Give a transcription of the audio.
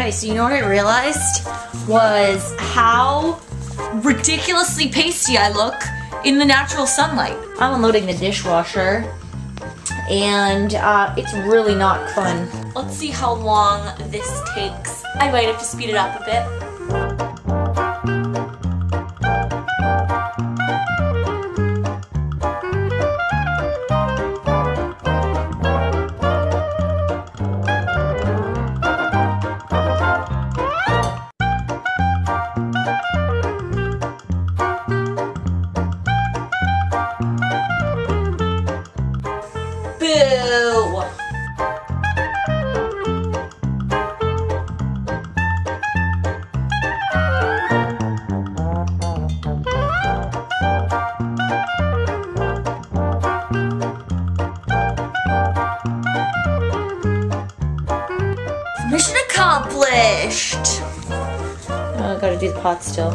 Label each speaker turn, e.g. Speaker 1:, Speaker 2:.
Speaker 1: Okay, so you know what I realized was how ridiculously pasty I look in the natural sunlight. I'm unloading the dishwasher and it's really not fun. Let's see how long this takes. I might have to speed it up a bit. Boo! Mission accomplished! Oh, I gotta do the pot still.